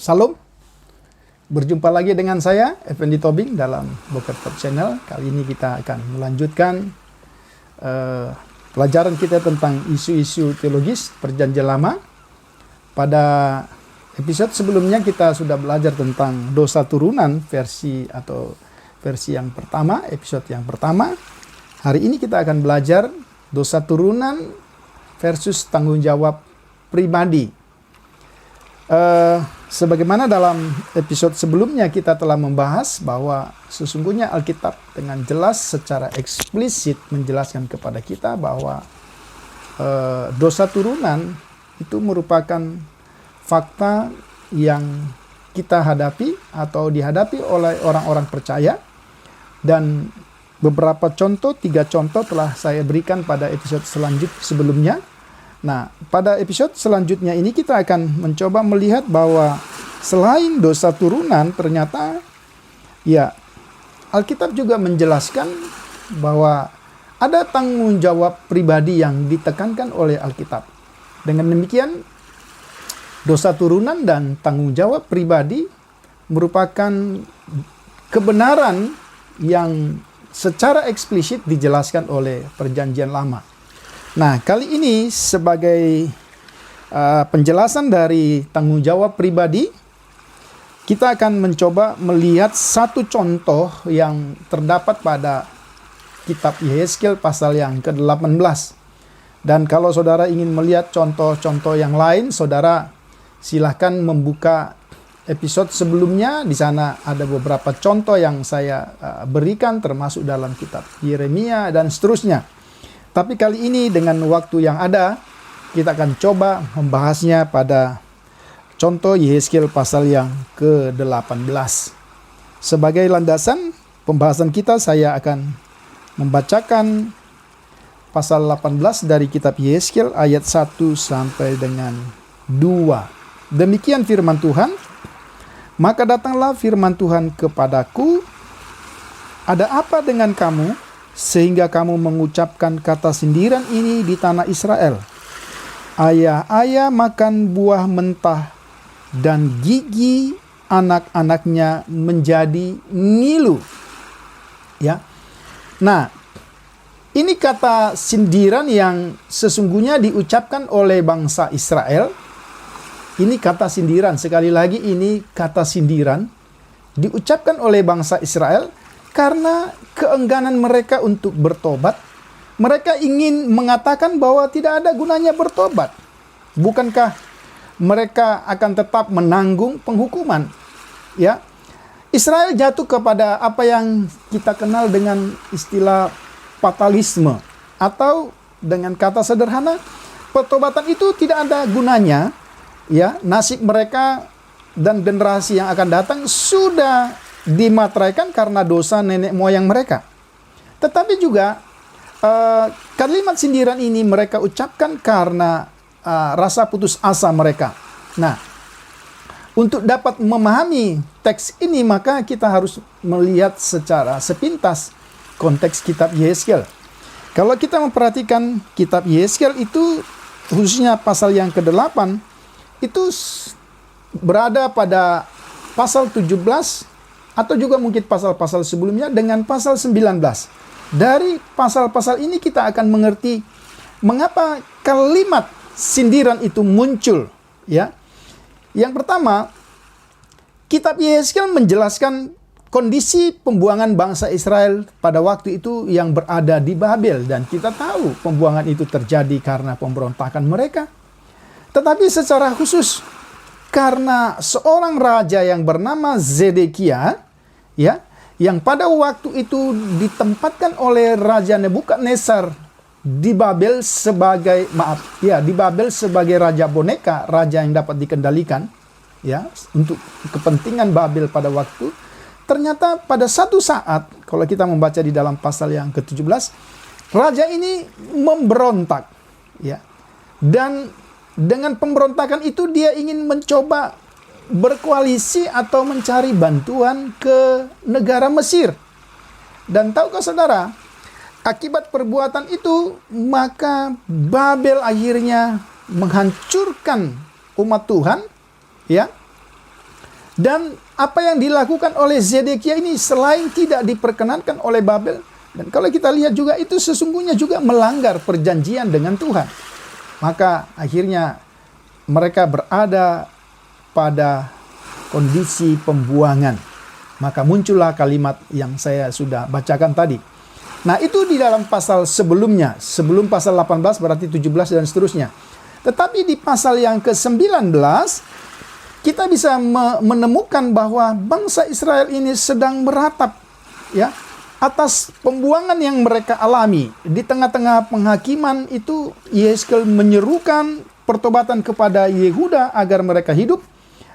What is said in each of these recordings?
Salam, berjumpa lagi dengan saya, Effendi Tobing, dalam Boker Top Channel. Kali ini kita akan melanjutkan pelajaran kita tentang isu-isu teologis Perjanjian Lama. Pada episode sebelumnya kita sudah belajar tentang dosa turunan versi yang pertama, episode yang pertama. Hari ini kita akan belajar dosa turunan versus tanggung jawab pribadi. Sebagaimana dalam episode sebelumnya kita telah membahas bahwa sesungguhnya Alkitab dengan jelas secara eksplisit menjelaskan kepada kita bahwa dosa turunan itu merupakan fakta yang kita hadapi atau dihadapi oleh orang-orang percaya, dan beberapa contoh, 3 contoh telah saya berikan pada episode sebelumnya. Nah, pada episode selanjutnya ini kita akan mencoba melihat bahwa selain dosa turunan, ternyata ya Alkitab juga menjelaskan bahwa ada tanggung jawab pribadi yang ditekankan oleh Alkitab. Dengan demikian, dosa turunan dan tanggung jawab pribadi merupakan kebenaran yang secara eksplisit dijelaskan oleh Perjanjian Lama. Nah, kali ini sebagai penjelasan dari tanggung jawab pribadi, kita akan mencoba melihat satu contoh yang terdapat pada kitab Yehezkiel pasal yang ke-18. Dan kalau saudara ingin melihat contoh-contoh yang lain, saudara silahkan membuka episode sebelumnya. Di sana ada beberapa contoh yang saya berikan, termasuk dalam kitab Yeremia dan seterusnya. Tapi kali ini dengan waktu yang ada, kita akan coba membahasnya pada contoh Yehezkiel pasal yang ke-18. Sebagai landasan pembahasan kita, saya akan membacakan pasal 18 dari kitab Yehezkiel ayat 1 sampai dengan 2. Demikian firman Tuhan, maka datanglah firman Tuhan kepadaku, ada apa dengan kamu, sehingga kamu mengucapkan kata sindiran ini di tanah Israel? Ayah-ayah makan buah mentah, dan gigi anak-anaknya menjadi ngilu. Ya. Nah, ini kata sindiran yang sesungguhnya diucapkan oleh bangsa Israel. Ini kata sindiran, sekali lagi ini kata sindiran diucapkan oleh bangsa Israel karena keengganan mereka untuk bertobat. Mereka ingin mengatakan bahwa tidak ada gunanya bertobat. Bukankah mereka akan tetap menanggung penghukuman? Ya, Israel jatuh kepada apa yang kita kenal dengan istilah fatalisme, atau dengan kata sederhana, pertobatan itu tidak ada gunanya. Ya, nasib mereka dan generasi yang akan datang sudah dimateraikan karena dosa nenek moyang mereka. Tetapi juga kalimat sindiran ini mereka ucapkan karena rasa putus asa mereka. Nah, untuk dapat memahami teks ini, maka kita harus melihat secara sepintas konteks kitab Yehezkiel. Kalau kita memperhatikan kitab Yehezkiel itu, khususnya pasal yang ke-8, itu berada pada pasal 17, atau juga mungkin pasal-pasal sebelumnya dengan pasal 19. Dari pasal-pasal ini kita akan mengerti mengapa kalimat sindiran itu muncul. Ya, yang pertama, kitab Yehezkiel menjelaskan kondisi pembuangan bangsa Israel pada waktu itu yang berada di Babel. Dan kita tahu pembuangan itu terjadi karena pemberontakan mereka. Tetapi secara khusus karena seorang raja yang bernama Zedekia, ya, yang pada waktu itu ditempatkan oleh Raja Nebukadnezar di Babel sebagai sebagai raja boneka, raja yang dapat dikendalikan, ya, untuk kepentingan Babel pada waktu. Ternyata pada satu saat, kalau kita membaca di dalam pasal yang ke-17, raja ini memberontak, ya. Dan dengan pemberontakan itu dia ingin mencoba berkoalisi atau mencari bantuan ke negara Mesir. Dan tahukah saudara, akibat perbuatan itu, maka Babel akhirnya menghancurkan umat Tuhan, ya. Dan apa yang dilakukan oleh Zedekia ini selain tidak diperkenankan oleh Babel, dan kalau kita lihat juga itu sesungguhnya juga melanggar perjanjian dengan Tuhan. Maka akhirnya mereka berada pada kondisi pembuangan. Maka muncullah kalimat yang saya sudah bacakan tadi. Nah, itu di dalam pasal sebelumnya. Sebelum pasal 18 berarti 17 dan seterusnya. Tetapi di pasal yang ke-19 kita bisa menemukan bahwa bangsa Israel ini sedang meratap, ya, atas pembuangan yang mereka alami. Di tengah-tengah penghakiman itu, Yehezkiel menyerukan pertobatan kepada Yehuda agar mereka hidup,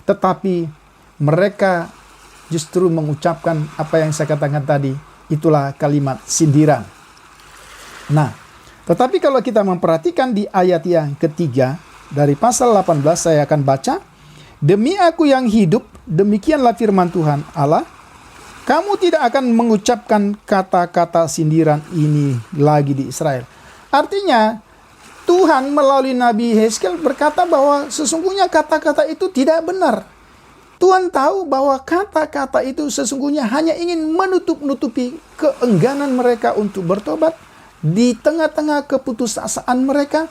tetapi mereka justru mengucapkan apa yang saya katakan tadi, itulah kalimat sindiran. Nah, tetapi kalau kita memperhatikan di ayat yang ketiga dari pasal 18, saya akan baca, "Demi aku yang hidup, demikianlah firman Tuhan Allah, kamu tidak akan mengucapkan kata-kata sindiran ini lagi di Israel." Artinya, Tuhan melalui Nabi Yehezkiel berkata bahwa sesungguhnya kata-kata itu tidak benar. Tuhan tahu bahwa kata-kata itu sesungguhnya hanya ingin menutup-nutupi keengganan mereka untuk bertobat di tengah-tengah keputusasaan mereka,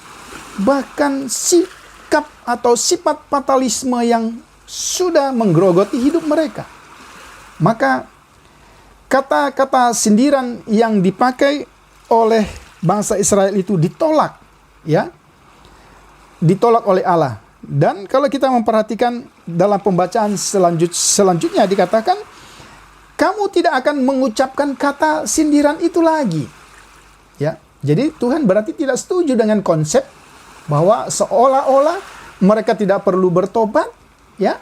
bahkan sikap atau sifat fatalisme yang sudah menggerogoti hidup mereka. Maka kata-kata sindiran yang dipakai oleh bangsa Israel itu ditolak, ya, ditolak oleh Allah. Dan kalau kita memperhatikan dalam pembacaan selanjutnya dikatakan, kamu tidak akan mengucapkan kata sindiran itu lagi, ya. Jadi Tuhan berarti tidak setuju dengan konsep bahwa seolah-olah mereka tidak perlu bertobat, ya.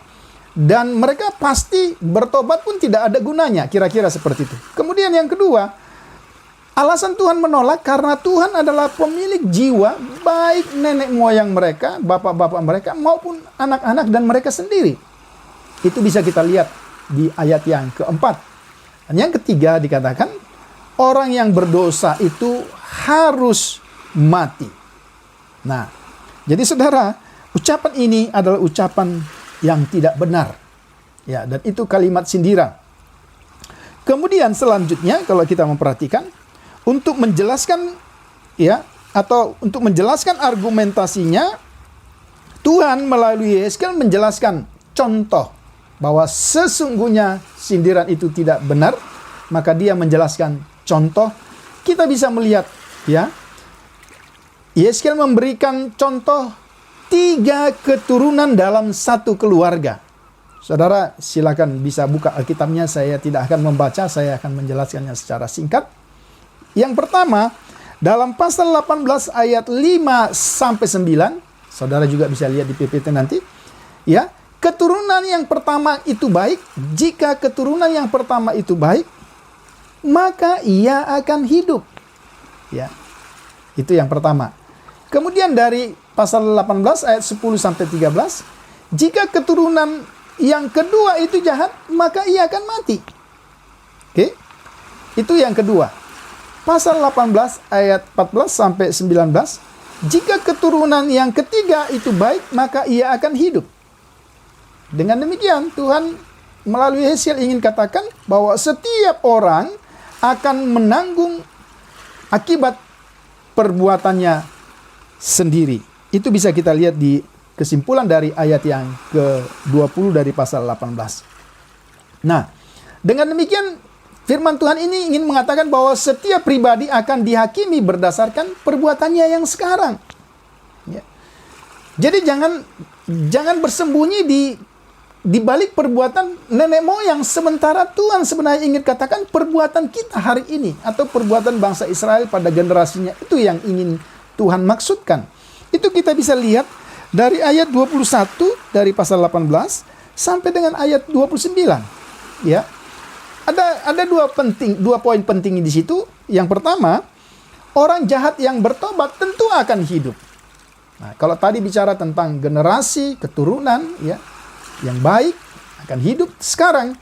Dan mereka pasti bertobat pun tidak ada gunanya, kira-kira seperti itu. Kemudian yang kedua, alasan Tuhan menolak karena Tuhan adalah pemilik jiwa, baik nenek moyang mereka, bapak-bapak mereka, maupun anak-anak dan mereka sendiri. Itu bisa kita lihat di ayat yang keempat. Dan yang ketiga dikatakan, orang yang berdosa itu harus mati. Nah, jadi saudara, ucapan ini adalah ucapan yang tidak benar, ya, dan itu kalimat sindiran. Kemudian selanjutnya kalau kita memperhatikan, untuk menjelaskan, ya, atau untuk menjelaskan argumentasinya, Tuhan melalui Yehezkiel menjelaskan contoh bahwa sesungguhnya sindiran itu tidak benar. Maka dia menjelaskan contoh. Kita bisa melihat, ya, Yehezkiel memberikan contoh 3 keturunan dalam satu keluarga. Saudara silakan bisa buka Alkitabnya, saya tidak akan membaca, saya akan menjelaskannya secara singkat. Yang pertama, dalam pasal 18 ayat 5-9, saudara juga bisa lihat di PPT nanti, ya, keturunan yang pertama itu baik, jika keturunan yang pertama itu baik, maka ia akan hidup. Ya, itu yang pertama. Kemudian dari pasal 18 ayat 10-13, jika keturunan yang kedua itu jahat, maka ia akan mati. Oke, itu yang kedua. Pasal 18 ayat 14-19, jika keturunan yang ketiga itu baik, maka ia akan hidup. Dengan demikian, Tuhan melalui Yehezkiel ingin katakan bahwa setiap orang akan menanggung akibat perbuatannya sendiri. Itu bisa kita lihat di kesimpulan dari ayat yang ke-20 dari pasal 18. Nah, Dengan demikian, firman Tuhan ini ingin mengatakan bahwa setiap pribadi akan dihakimi berdasarkan perbuatannya yang sekarang. Ya. Jadi jangan bersembunyi di balik perbuatan nenek moyang, sementara Tuhan sebenarnya ingin katakan perbuatan kita hari ini atau perbuatan bangsa Israel pada generasinya, itu yang ingin Tuhan maksudkan. Itu kita bisa lihat dari ayat 21 dari pasal 18 sampai dengan ayat 29. Ya. Ada dua poin penting di situ. Yang pertama, orang jahat yang bertobat tentu akan hidup. Nah, kalau tadi bicara tentang generasi keturunan ya yang baik akan hidup, sekarang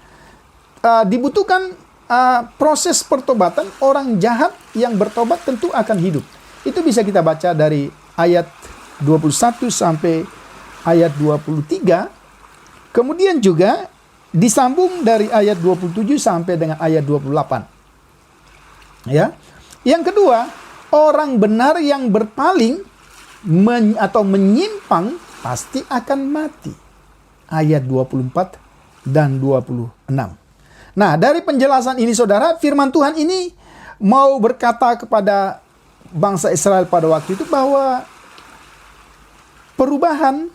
dibutuhkan proses pertobatan. Orang jahat yang bertobat tentu akan hidup. Itu bisa kita baca dari ayat 21 sampai ayat 23. Kemudian juga disambung dari ayat 27 sampai dengan ayat 28. Ya. Yang kedua, orang benar yang berpaling atau menyimpang pasti akan mati. Ayat 24 dan 26. Nah, dari penjelasan ini saudara, firman Tuhan ini mau berkata kepada bangsa Israel pada waktu itu bahwa perubahan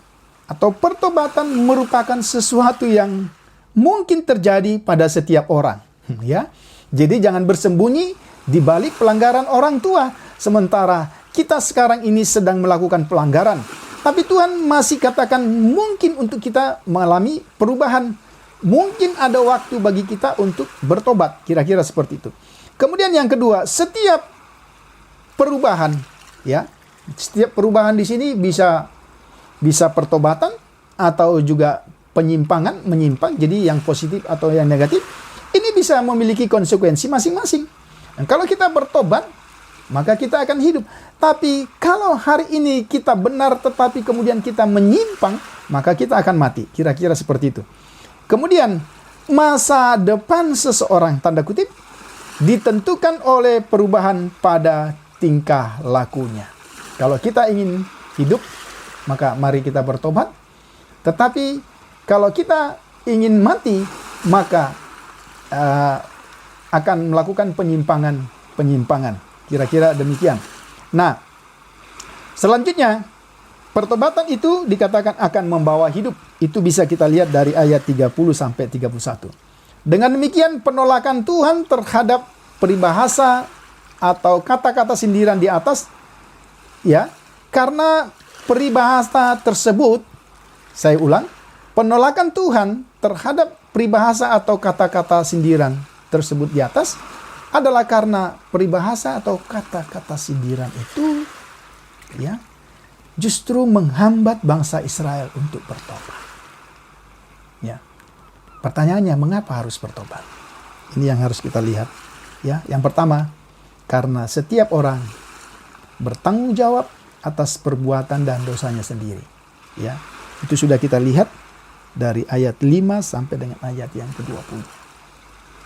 atau pertobatan merupakan sesuatu yang mungkin terjadi pada setiap orang, ya. Jadi jangan bersembunyi di balik pelanggaran orang tua, sementara kita sekarang ini sedang melakukan pelanggaran. Tapi Tuhan masih katakan mungkin untuk kita mengalami perubahan. Mungkin ada waktu bagi kita untuk bertobat, kira-kira seperti itu. Kemudian yang kedua, setiap perubahan, ya, setiap perubahan di sini bisa pertobatan atau juga menyimpang, jadi yang positif atau yang negatif, ini bisa memiliki konsekuensi masing-masing. Dan kalau kita bertobat, maka kita akan hidup. Tapi kalau hari ini kita benar tetapi kemudian kita menyimpang, maka kita akan mati. Kira-kira seperti itu. Kemudian, masa depan seseorang, tanda kutip, ditentukan oleh perubahan pada tingkah lakunya. Kalau kita ingin hidup, maka mari kita bertobat. Tetapi kalau kita ingin mati, maka akan melakukan penyimpangan. Kira-kira demikian. Nah, selanjutnya, pertobatan itu dikatakan akan membawa hidup. Itu bisa kita lihat dari ayat 30 sampai 31. Dengan demikian, penolakan Tuhan terhadap peribahasa atau kata-kata sindiran di atas, ya, karena peribahasa tersebut, saya ulang, penolakan Tuhan terhadap peribahasa atau kata-kata sindiran tersebut di atas adalah karena peribahasa atau kata-kata sindiran itu, ya, justru menghambat bangsa Israel untuk bertobat. Ya. Pertanyaannya, mengapa harus bertobat? Ini yang harus kita lihat. Ya, yang pertama, karena setiap orang bertanggung jawab atas perbuatan dan dosanya sendiri. Ya, itu sudah kita lihat dari ayat 5 sampai dengan ayat yang ke-20.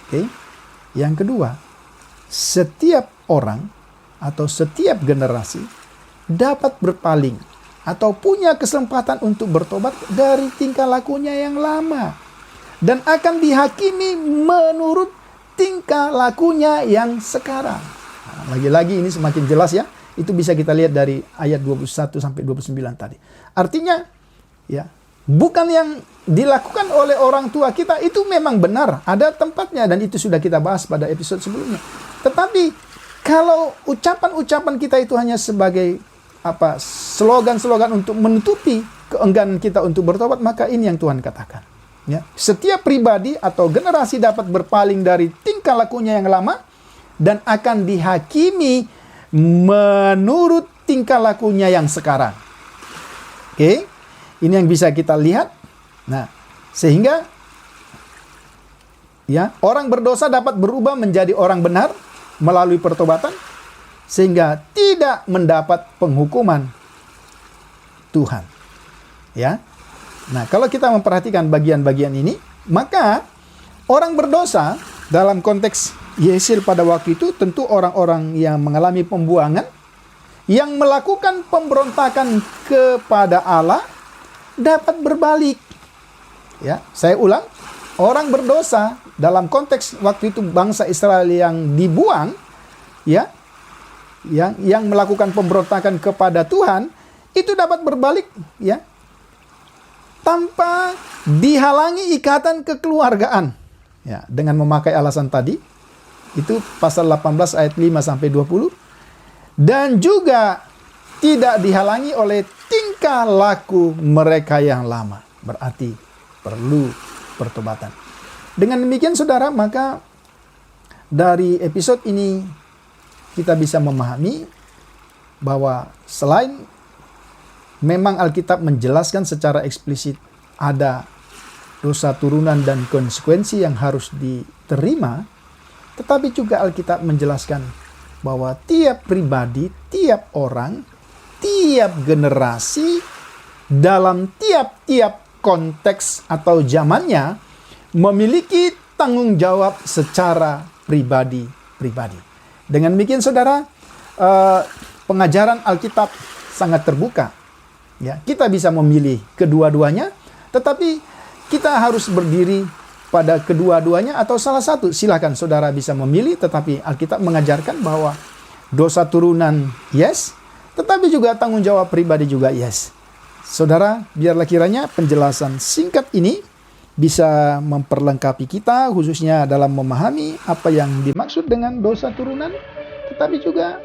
Oke. Yang kedua, setiap orang atau setiap generasi dapat berpaling atau punya kesempatan untuk bertobat dari tingkah lakunya yang lama dan akan dihakimi menurut tingkah lakunya yang sekarang. Nah, lagi-lagi ini semakin jelas ya. Itu bisa kita lihat dari ayat 21 sampai 29 tadi. Artinya, ya, bukan yang dilakukan oleh orang tua kita itu memang benar, ada tempatnya, dan itu sudah kita bahas pada episode sebelumnya. Tetapi kalau ucapan-ucapan kita itu hanya sebagai slogan-slogan untuk menutupi keengganan kita untuk bertobat, maka ini yang Tuhan katakan. Ya, setiap pribadi atau generasi dapat berpaling dari tingkah lakunya yang lama dan akan dihakimi menurut tingkah lakunya yang sekarang. Oke. Ini yang bisa kita lihat. Nah, sehingga ya, orang berdosa dapat berubah menjadi orang benar melalui pertobatan sehingga tidak mendapat penghukuman Tuhan. Ya. Nah, kalau kita memperhatikan bagian-bagian ini, maka orang berdosa dalam konteks Yesil pada waktu itu tentu orang-orang yang mengalami pembuangan, yang melakukan pemberontakan kepada Allah dapat berbalik. Ya, saya ulang, orang berdosa dalam konteks waktu itu bangsa Israel yang dibuang, ya, yang melakukan pemberontakan kepada Tuhan, itu dapat berbalik, ya, tanpa dihalangi ikatan kekeluargaan, ya, dengan memakai alasan tadi. Itu pasal 18 ayat 5 sampai 20. Dan juga tidak dihalangi oleh tingkah laku mereka yang lama. Berarti perlu pertobatan. Dengan demikian saudara, maka dari episode ini kita bisa memahami bahwa selain memang Alkitab menjelaskan secara eksplisit ada dosa turunan dan konsekuensi yang harus diterima, tetapi juga Alkitab menjelaskan bahwa tiap pribadi, tiap orang, tiap generasi, dalam tiap-tiap konteks atau zamannya memiliki tanggung jawab secara pribadi-pribadi. Dengan demikian saudara, pengajaran Alkitab sangat terbuka. Ya, kita bisa memilih kedua-duanya, tetapi kita harus berdiri pada kedua-duanya atau salah satu. Silakan saudara bisa memilih, tetapi Alkitab mengajarkan bahwa dosa turunan yes, tetapi juga tanggung jawab pribadi juga yes. Saudara, biarlah kiranya penjelasan singkat ini bisa memperlengkapi kita, khususnya dalam memahami apa yang dimaksud dengan dosa turunan, tetapi juga